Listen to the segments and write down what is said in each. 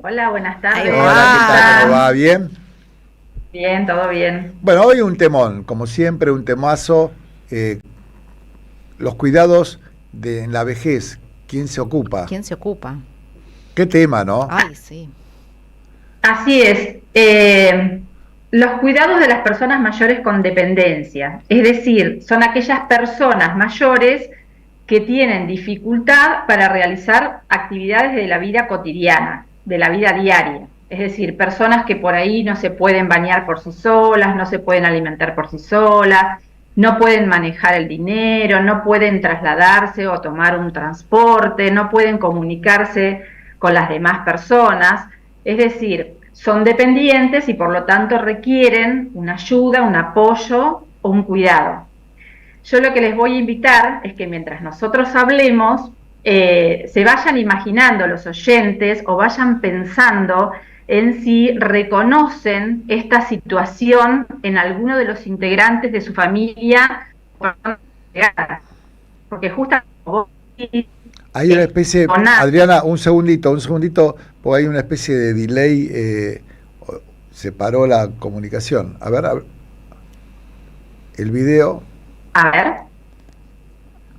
Hola, buenas Ahí tardes. Hola, ¿qué tal? va. ¿Cómo va? ¿Bien? Bien, todo bien. Bueno, hoy un temón, como siempre, un temazo. eh, los cuidados en la vejez. ¿Quién se ocupa? ¿Quién se ocupa? ¿Qué tema, no? Ay, sí. Así es. Los cuidados de las personas mayores con dependencia, es decir, son aquellas personas mayores que tienen dificultad para realizar actividades de la vida cotidiana, de la vida diaria. Es decir, personas que por ahí no se pueden bañar por sí solas, no se pueden alimentar por sí solas, no pueden manejar el dinero, no pueden trasladarse o tomar un transporte, no pueden comunicarse con las demás personas. Es decir, son dependientes y por lo tanto requieren una ayuda, un apoyo o un cuidado. Yo lo que les voy a invitar es que mientras nosotros hablemos, se vayan imaginando los oyentes o vayan pensando en si reconocen esta situación en alguno de los integrantes de su familia, porque justamente Hay una especie, Adriana, un segundito, porque hay una especie de delay, se paró la comunicación. A ver, el video. a ver,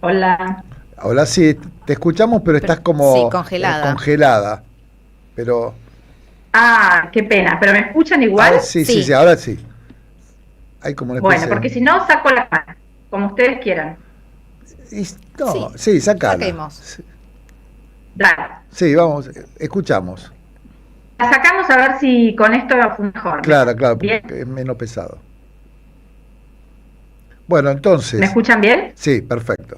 hola. Ahora sí, te escuchamos, pero estás Sí, como congelada. congelada. Pero, Ah, qué pena, ¿pero me escuchan igual? sí, sí, sí, Sí. ahora sí. Hay como una Bueno, especie porque si no, saco la mano, como ustedes quieran. No, Sí. sí, sacala. Saquemos. Dale. Sí, vamos, escuchamos. La sacamos a ver si con esto fue mejor. Claro, claro, Bien, porque es menos pesado. Bueno, ¿me entonces, escuchan bien? sí, perfecto.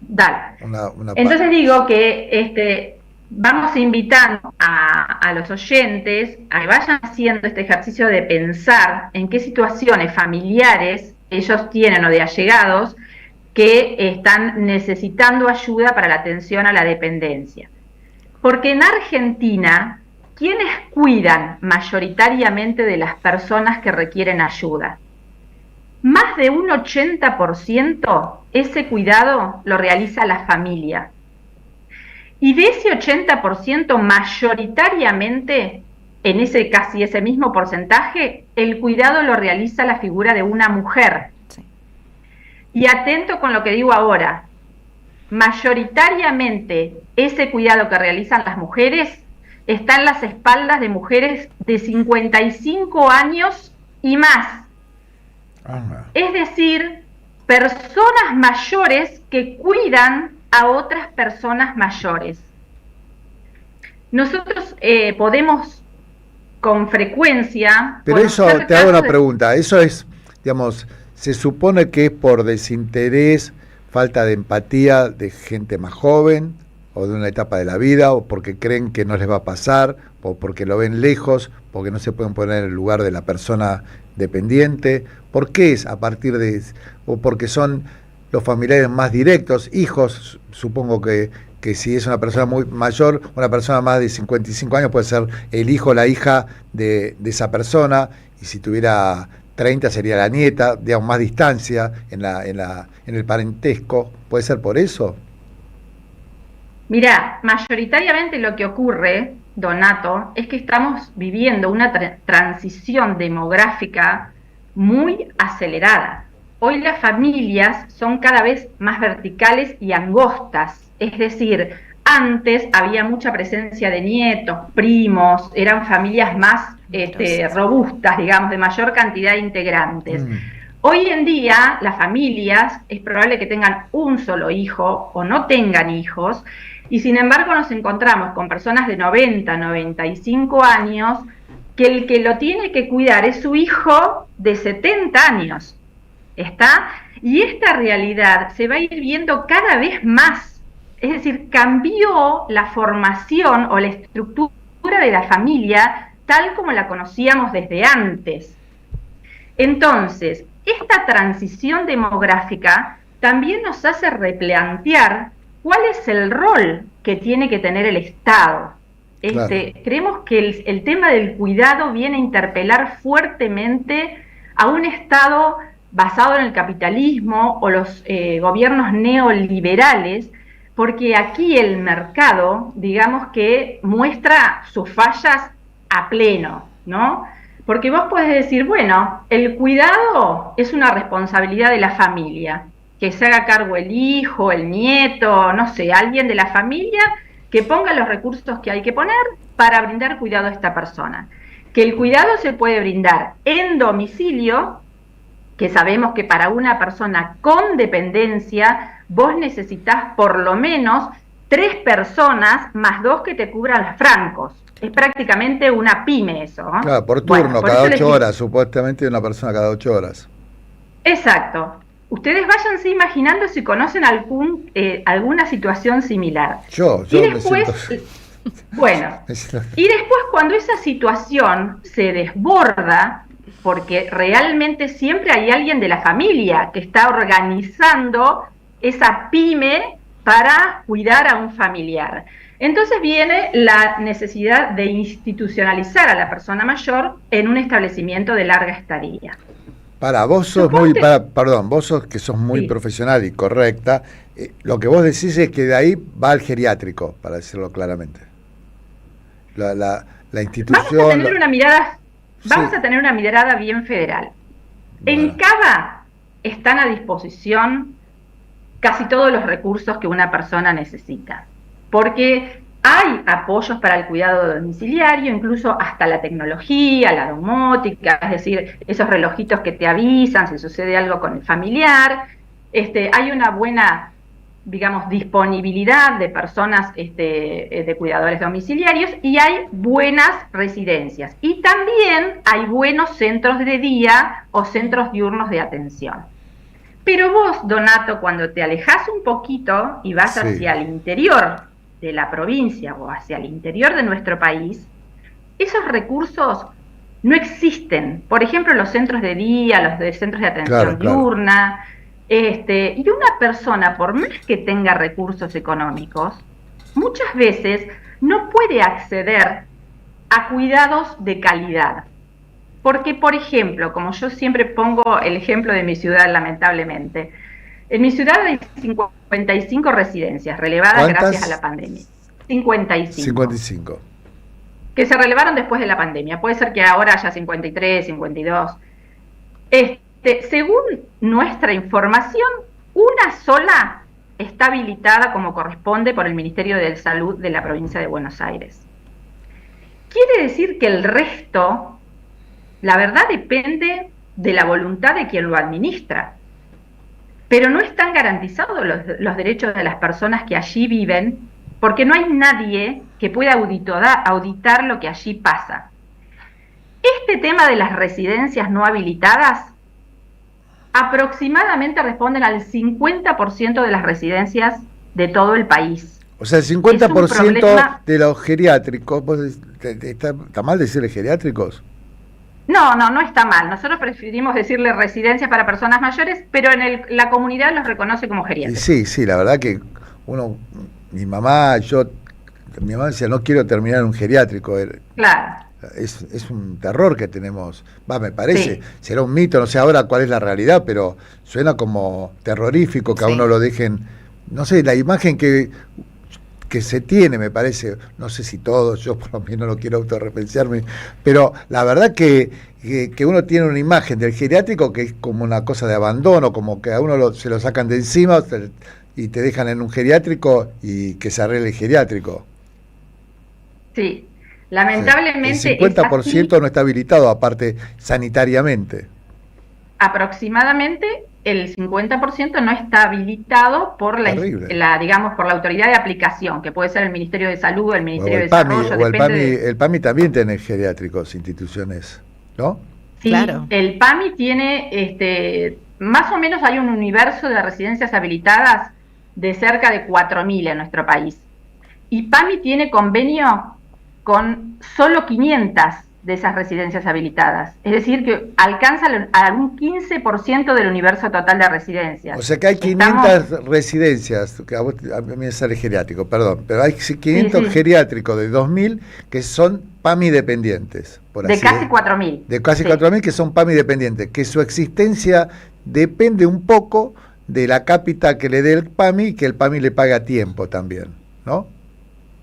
Dale. Una Entonces digo que vamos invitando a los oyentes a que vayan haciendo este ejercicio de pensar en qué situaciones familiares ellos tienen o de allegados que están necesitando ayuda para la atención a la dependencia. Porque en Argentina, ¿quiénes cuidan mayoritariamente de las personas que requieren ayuda? Más de un 80% ese cuidado lo realiza la familia. Y de ese 80%, mayoritariamente, en ese casi ese mismo porcentaje, el cuidado lo realiza la figura de una mujer. Sí. Y atento con lo que digo ahora, mayoritariamente ese cuidado que realizan las mujeres está en las espaldas de mujeres de 55 años y más. Es decir, personas mayores que cuidan a otras personas mayores. Nosotros podemos con frecuencia... Pero eso, te hago una pregunta, eso es, digamos, se supone que es por desinterés, falta de empatía de gente más joven, o de una etapa de la vida, o porque creen que no les va a pasar, o porque lo ven lejos, porque no se pueden poner en el lugar de la persona dependiente. ¿Por qué es a partir de, o porque son los familiares más directos, hijos, supongo que si es una persona muy mayor, una persona más de 55 años puede ser el hijo o la hija de esa persona, y si tuviera 30 sería la nieta, digamos, más distancia en el parentesco, ¿puede ser por eso? Mirá, mayoritariamente lo que ocurre, Donato, es que estamos viviendo una transición demográfica muy acelerada. Hoy las familias son cada vez más verticales y angostas, es decir, antes había mucha presencia de nietos, primos, eran familias más robustas, digamos, de mayor cantidad de integrantes. Hoy en día las familias es probable que tengan un solo hijo o no tengan hijos, y sin embargo nos encontramos con personas de 90, 95 años que el que lo tiene que cuidar es su hijo de 70 años. ¿Está? Y esta realidad se va a ir viendo cada vez más. Es decir, cambió la formación o la estructura de la familia tal como la conocíamos desde antes. Entonces, esta transición demográfica también nos hace replantear cuál es el rol que tiene que tener el Estado. Claro. Creemos que el tema del cuidado viene a interpelar fuertemente a un Estado basado en el capitalismo o los gobiernos neoliberales, porque aquí el mercado, digamos que muestra sus fallas a pleno, ¿no? Porque vos podés decir, bueno, el cuidado es una responsabilidad de la familia, que se haga cargo el hijo, el nieto, no sé, alguien de la familia que ponga los recursos que hay que poner para brindar cuidado a esta persona. Que el cuidado se puede brindar en domicilio, que sabemos que para una persona con dependencia vos necesitas por lo menos 3 personas más 2 que te cubran los francos. Es prácticamente una pyme eso, ¿no? Claro, por turno, bueno, por cada 8 horas, supuestamente una persona cada 8 horas. Exacto. Ustedes váyanse imaginando si conocen alguna situación similar. Yo y después, bueno, y después cuando esa situación se desborda, porque realmente siempre hay alguien de la familia que está organizando esa pyme para cuidar a un familiar. Entonces viene la necesidad de institucionalizar a la persona mayor en un establecimiento de larga estadía. Vos sos vos sos que sos muy profesional y correcta. Lo que vos decís es que de ahí va al geriátrico, para decirlo claramente. La institución... Vamos a tener una mirada bien federal. Bueno. En CABA están a disposición casi todos los recursos que una persona necesita, porque hay apoyos para el cuidado domiciliario, incluso hasta la tecnología, la domótica, es decir, esos relojitos que te avisan si sucede algo con el familiar. Hay una buena, digamos, disponibilidad de personas de cuidadores domiciliarios y hay buenas residencias. Y también hay buenos centros de día o centros diurnos de atención. Pero vos, Donato, cuando te alejás un poquito y vas hacia el interior de la provincia o hacia el interior de nuestro país, esos recursos no existen. Por ejemplo, los centros de día, los de centros de atención diurna. Y una persona, por más que tenga recursos económicos, muchas veces no puede acceder a cuidados de calidad. Porque, por ejemplo, como yo siempre pongo el ejemplo de mi ciudad, lamentablemente, en mi ciudad hay 55 residencias relevadas gracias a la pandemia. 55. Que se relevaron después de la pandemia. Puede ser que ahora haya 53, 52. Según nuestra información, una sola está habilitada como corresponde por el Ministerio de Salud de la provincia de Buenos Aires. Quiere decir que el resto, la verdad, depende de la voluntad de quien lo administra. Pero no están garantizados los derechos de las personas que allí viven, porque no hay nadie que pueda auditar lo que allí pasa. Este tema de las residencias no habilitadas aproximadamente responden al 50% de las residencias de todo el país. O sea, el 50% de los geriátricos, ¿está mal decirle geriátricos? No está mal. Nosotros preferimos decirle residencias para personas mayores, pero en la comunidad los reconoce como geriátricos. Sí, la verdad que mi mamá decía, no quiero terminar en un geriátrico. Claro. Es un terror que tenemos, me parece, será un mito, no sé ahora cuál es la realidad, pero suena como terrorífico que a uno lo dejen, no sé, la imagen que se tiene, me parece, no sé si todos, yo por lo menos no quiero autorreferenciarme, pero la verdad que uno tiene una imagen del geriátrico que es como una cosa de abandono, como que a uno se lo sacan de encima y te dejan en un geriátrico y que se arregle el geriátrico. Sí. Lamentablemente el 50% no está habilitado, aparte sanitariamente. Aproximadamente el 50% no está habilitado por digamos, por la autoridad de aplicación, que puede ser el Ministerio de Salud, el Ministerio de Desarrollo. El PAMI también tiene geriátricos, instituciones, ¿no? Sí, claro. El PAMI tiene, más o menos hay un universo de residencias habilitadas de cerca de 4.000 en nuestro país. Y PAMI tiene convenio con solo 500 de esas residencias habilitadas. Es decir, que alcanza a un 15% del universo total de residencias. O sea que hay 500 residencias, que a mí me sale geriátrico, perdón, pero hay 500 geriátricos de 2.000 que son PAMI dependientes. De casi 4.000. De casi 4.000 que son PAMI dependientes, que su existencia depende un poco de la cápita que le dé el PAMI y que el PAMI le pague a tiempo también, ¿no?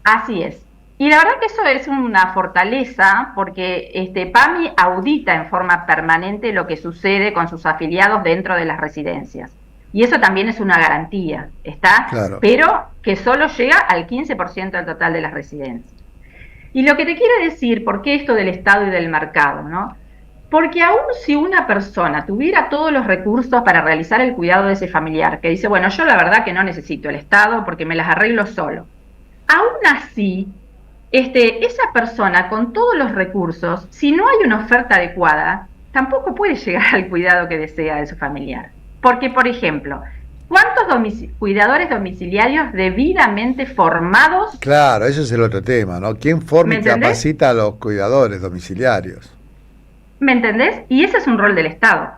Así es. Y la verdad que eso es una fortaleza porque PAMI audita en forma permanente lo que sucede con sus afiliados dentro de las residencias. Y eso también es una garantía, ¿está? Claro. Pero que solo llega al 15% del total de las residencias. Y lo que te quiero decir, ¿por qué esto del Estado y del mercado, no? Porque aún si una persona tuviera todos los recursos para realizar el cuidado de ese familiar, que dice, bueno, yo la verdad que no necesito el Estado porque me las arreglo solo. Aún así, esa persona con todos los recursos, si no hay una oferta adecuada, tampoco puede llegar al cuidado que desea de su familiar. Porque, por ejemplo, ¿cuántos cuidadores domiciliarios debidamente formados? Claro, ese es el otro tema, ¿no? ¿Quién forma y capacita a los cuidadores domiciliarios? ¿Me entendés? Y ese es un rol del Estado.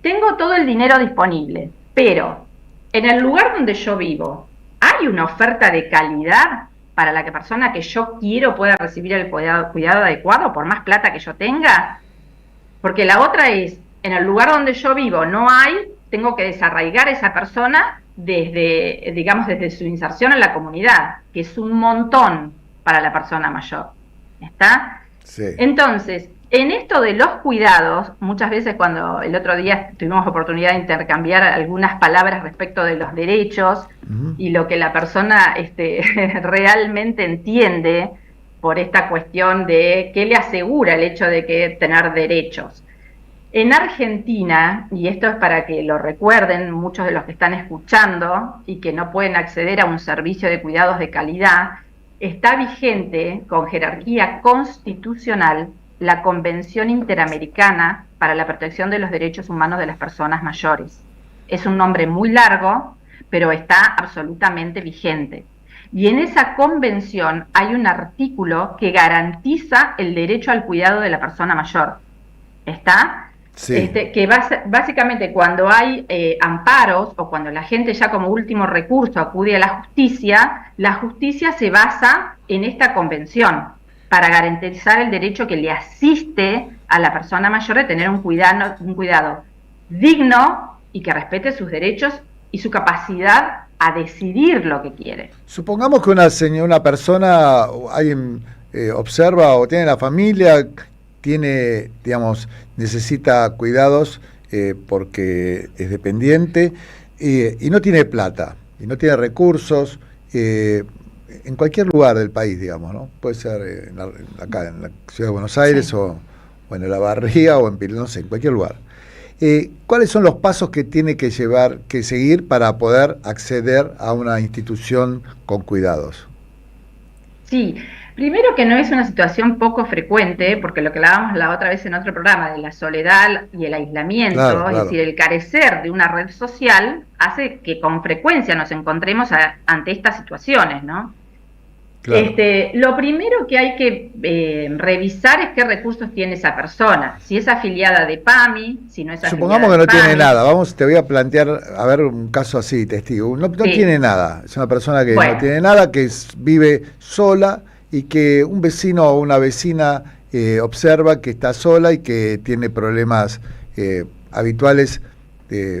Tengo todo el dinero disponible, pero en el lugar donde yo vivo, ¿hay una oferta de calidad para la persona que yo quiero pueda recibir el cuidado adecuado por más plata que yo tenga? Porque la otra es, en el lugar donde yo vivo no hay, tengo que desarraigar a esa persona desde su inserción en la comunidad, que es un montón para la persona mayor. ¿Está? Sí. Entonces, en esto de los cuidados, muchas veces cuando el otro día tuvimos oportunidad de intercambiar algunas palabras respecto de los derechos y lo que la persona realmente entiende por esta cuestión de qué le asegura el hecho de que tener derechos. En Argentina, y esto es para que lo recuerden muchos de los que están escuchando y que no pueden acceder a un servicio de cuidados de calidad, está vigente con jerarquía constitucional la Convención Interamericana para la Protección de los Derechos Humanos de las Personas Mayores. Es un nombre muy largo, pero está absolutamente vigente. Y en esa convención hay un artículo que garantiza el derecho al cuidado de la persona mayor. ¿Está? Sí. Que básicamente cuando hay amparos o cuando la gente ya como último recurso acude a la justicia se basa en esta convención para garantizar el derecho que le asiste a la persona mayor de tener un cuidado digno y que respete sus derechos y su capacidad a decidir lo que quiere. Supongamos que una persona, alguien observa o tiene la familia, tiene, digamos, necesita cuidados porque es dependiente y no tiene plata, y no tiene recursos, en cualquier lugar del país, digamos, ¿no? Puede ser acá en la ciudad de Buenos Aires, sí, o en La Barría o no sé, en cualquier lugar. ¿Cuáles son los pasos que tiene que seguir para poder acceder a una institución con cuidados? Sí, primero que no es una situación poco frecuente, porque lo que hablábamos la otra vez en otro programa de la soledad y el aislamiento, claro. Es decir, el carecer de una red social hace que con frecuencia nos encontremos ante estas situaciones, ¿no? Claro. Lo primero que hay que revisar es qué recursos tiene esa persona, si es afiliada de PAMI, si no es afiliada. Supongamos que no tiene nada, te voy a plantear, a ver, un caso así, testigo, no sí. Tiene nada, es una persona que no tiene nada, que vive sola y que un vecino o una vecina observa que está sola y que tiene problemas habituales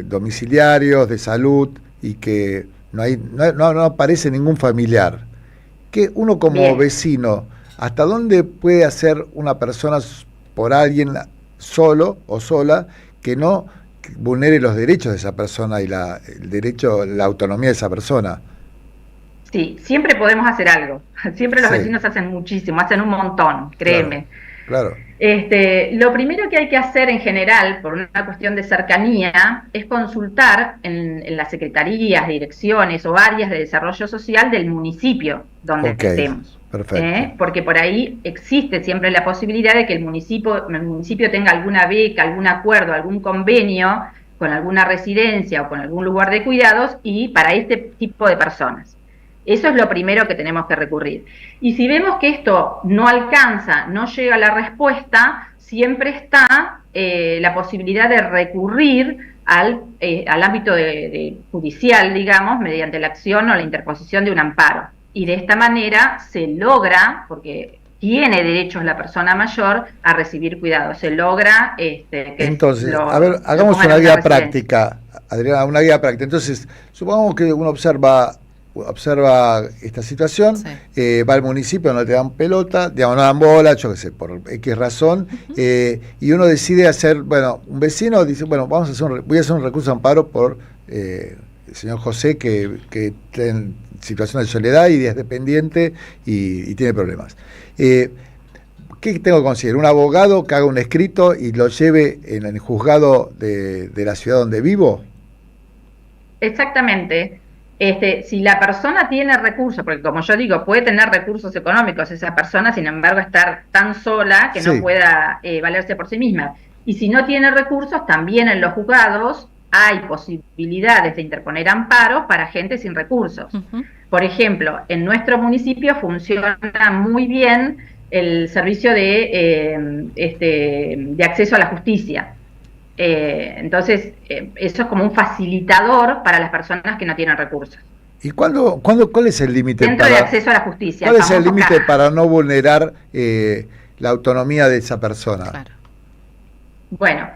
domiciliarios, de salud, y que no aparece ningún familiar. Que uno como Bien. Vecino, ¿hasta dónde puede hacer una persona por alguien solo o sola que no vulnere los derechos de esa persona y el derecho, la autonomía de esa persona? Sí, siempre podemos hacer algo. Siempre los vecinos hacen muchísimo, hacen un montón, créeme. Claro. Lo primero que hay que hacer en general, por una cuestión de cercanía, es consultar en las secretarías, direcciones o áreas de desarrollo social del municipio donde estemos. Perfecto. Porque por ahí existe siempre la posibilidad de que el municipio tenga alguna beca, algún acuerdo, algún convenio con alguna residencia o con algún lugar de cuidados y para este tipo de personas. Eso es lo primero que tenemos que recurrir. Y si vemos que esto no alcanza, no llega a la respuesta, siempre está la posibilidad de recurrir al ámbito judicial, digamos, mediante la acción o la interposición de un amparo. Y de esta manera se logra, porque tiene derechos la persona mayor a recibir cuidado, se logra... Entonces, a ver, hagamos una guía práctica. Adriana, una guía práctica. Entonces, supongamos que uno observa esta situación, va al municipio, no te dan pelota, digamos, no dan bola, yo qué sé, por X razón, y uno decide hacer, bueno, un vecino dice, bueno, voy a hacer un recurso de amparo por el señor José, que está en situación de soledad y es dependiente y tiene problemas. ¿Qué tengo que conseguir? ¿Un abogado que haga un escrito y lo lleve en el juzgado de la ciudad donde vivo? Exactamente. Si la persona tiene recursos, porque como yo digo, puede tener recursos económicos esa persona, sin embargo, estar tan sola que no pueda valerse por sí misma. Y si no tiene recursos, también en los juzgados hay posibilidades de interponer amparos para gente sin recursos. Por ejemplo, en nuestro municipio funciona muy bien el servicio de acceso a la justicia. Entonces, eso es como un facilitador para las personas que no tienen recursos. ¿Y cuál es el límite? Centro de acceso a la justicia. ¿Cuál es el límite para no vulnerar la autonomía de esa persona? Claro. Bueno,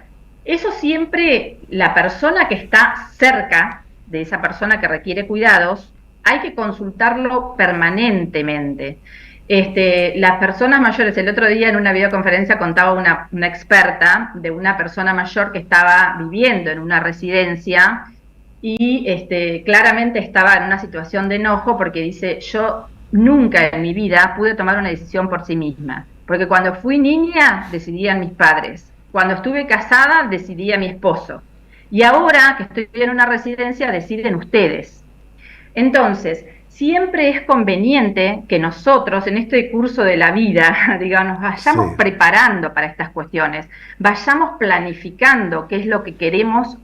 eso siempre, la persona que está cerca de esa persona que requiere cuidados, hay que consultarlo permanentemente. Las personas mayores, el otro día en una videoconferencia contaba una experta de una persona mayor que estaba viviendo en una residencia y claramente estaba en una situación de enojo porque dice, yo nunca en mi vida pude tomar una decisión por sí misma, porque cuando fui niña decidían mis padres, cuando estuve casada decidía mi esposo, y ahora que estoy en una residencia deciden ustedes. Entonces, siempre es conveniente que nosotros en este curso de la vida, digamos, vayamos preparando para estas cuestiones, vayamos planificando qué es lo que queremos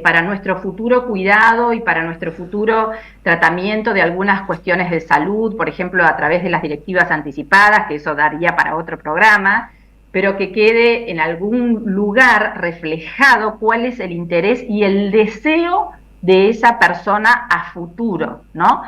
para nuestro futuro cuidado y para nuestro futuro tratamiento de algunas cuestiones de salud, por ejemplo, a través de las directivas anticipadas, que eso daría para otro programa, pero que quede en algún lugar reflejado cuál es el interés y el deseo de esa persona a futuro, ¿no?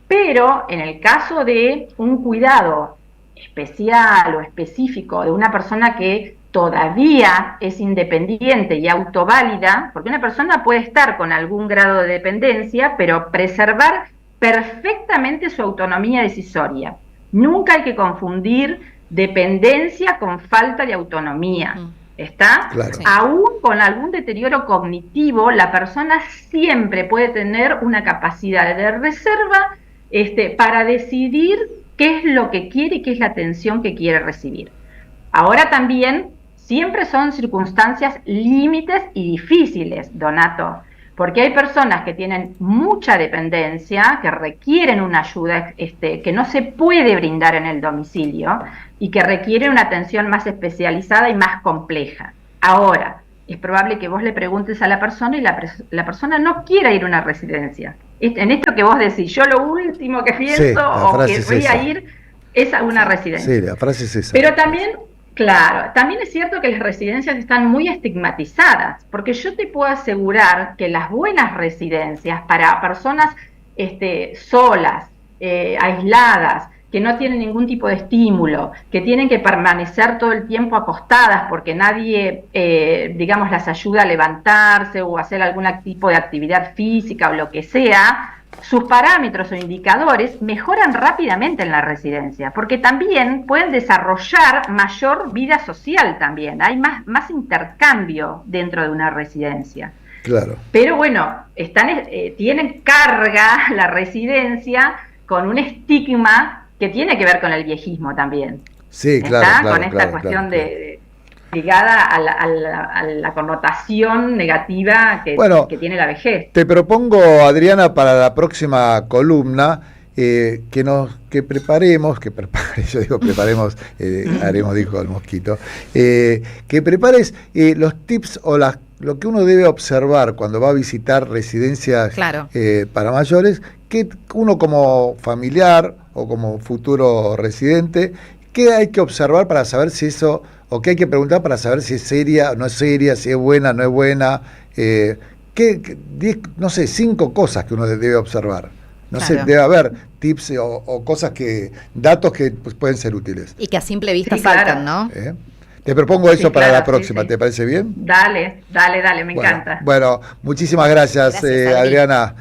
Pero en el caso de un cuidado especial o específico de una persona que todavía es independiente y autoválida, porque una persona puede estar con algún grado de dependencia, pero preservar perfectamente su autonomía decisoria. Nunca hay que confundir dependencia con falta de autonomía. ¿Está? Claro. Aún con algún deterioro cognitivo, la persona siempre puede tener una capacidad de reserva para decidir qué es lo que quiere y qué es la atención que quiere recibir. Ahora también, siempre son circunstancias límites y difíciles, Donato, porque hay personas que tienen mucha dependencia, que requieren una ayuda que no se puede brindar en el domicilio y que requieren una atención más especializada y más compleja. Ahora, es probable que vos le preguntes a la persona y la persona no quiera ir a una residencia. En esto que vos decís, yo lo último que pienso o que voy a ir es a una residencia. Sí, la frase es esa. Pero también, claro, también es cierto que las residencias están muy estigmatizadas, porque yo te puedo asegurar que las buenas residencias para personas solas, aisladas, que no tienen ningún tipo de estímulo, que tienen que permanecer todo el tiempo acostadas porque nadie, digamos, las ayuda a levantarse o hacer algún tipo de actividad física o lo que sea, sus parámetros o indicadores mejoran rápidamente en la residencia, porque también pueden desarrollar mayor vida social también, hay más intercambio dentro de una residencia. Claro. Pero bueno, tienen carga la residencia con un estigma que tiene que ver con el viejismo también. Sí, claro. Con esta cuestión ligada a la connotación negativa que tiene la vejez. Te propongo, Adriana, para la próxima columna, que preparemos, haremos, dijo el mosquito, que prepares los tips o lo que uno debe observar cuando va a visitar residencias para mayores, que uno como familiar o como futuro residente, ¿qué hay que observar para saber si eso, o qué hay que preguntar para saber si es seria o no es seria, si es buena o no es buena? 5 cosas que uno debe observar. No sé, debe haber tips o cosas datos que pueden ser útiles. Y que a simple vista saltan, ¿no? Te propongo eso Sí, para claro, la próxima, sí. ¿te parece bien? Dale, me encanta. Bueno, muchísimas gracias, Gracias, Adri. Adriana.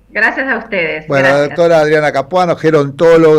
Gracias a ustedes, Bueno, la gracias. doctora Adriana Capuano, gerontóloga.